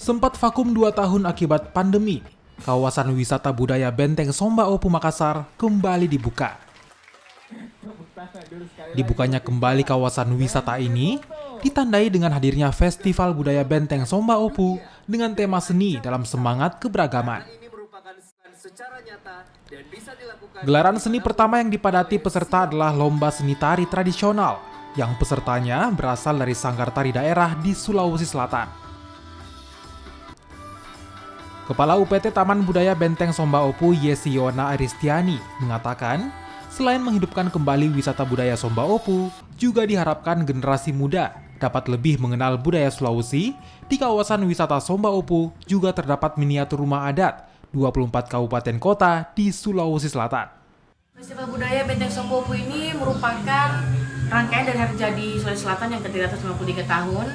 Sempat vakum 2 tahun akibat pandemi, kawasan wisata budaya Benteng Somba Opu Makassar kembali dibuka. Dibukanya kembali kawasan wisata ini ditandai dengan hadirnya Festival Budaya Benteng Somba Opu dengan tema seni dalam semangat keberagaman. Gelaran seni pertama yang dipadati peserta adalah lomba seni tari tradisional yang pesertanya berasal dari sanggar tari daerah di Sulawesi Selatan. Kepala UPT Taman Budaya Benteng Somba Opu Yesiona Aristiani mengatakan, selain menghidupkan kembali wisata budaya Somba Opu, juga diharapkan generasi muda dapat lebih mengenal budaya Sulawesi. Di kawasan wisata Somba Opu juga terdapat miniatur rumah adat 24 kabupaten kota di Sulawesi Selatan. Festival Budaya Benteng Somba Opu ini merupakan rangkaian dari Hari Jadi Sulawesi Selatan yang ke-353 tahun.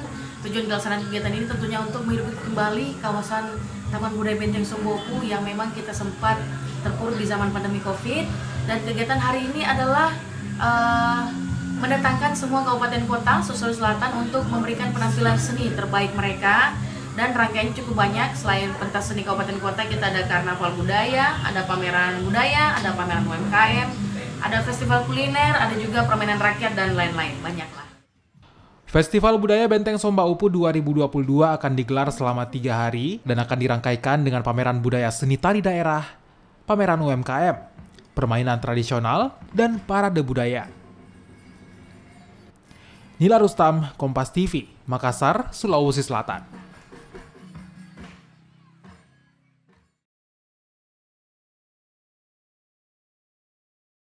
Tujuan pelaksanaan kegiatan ini tentunya untuk menghidupkan kembali kawasan Taman Budaya Benteng Somba Opu yang memang kita sempat terpuruk di zaman pandemi Covid. Dan kegiatan hari ini adalah mendatangkan semua kabupaten kota Sulawesi Selatan untuk memberikan penampilan seni terbaik mereka. Dan rangkaiannya cukup banyak. Selain pentas seni kabupaten kota, kita ada karnaval budaya, ada pameran budaya, ada pameran UMKM, ada festival kuliner, ada juga permainan rakyat dan lain-lain, banyaklah. Festival Budaya Benteng Somba Opu 2022 akan digelar selama 3 hari dan akan dirangkaikan dengan pameran budaya seni tari daerah, pameran UMKM, permainan tradisional, dan parade budaya. Nila Rustam, Kompas TV, Makassar, Sulawesi Selatan.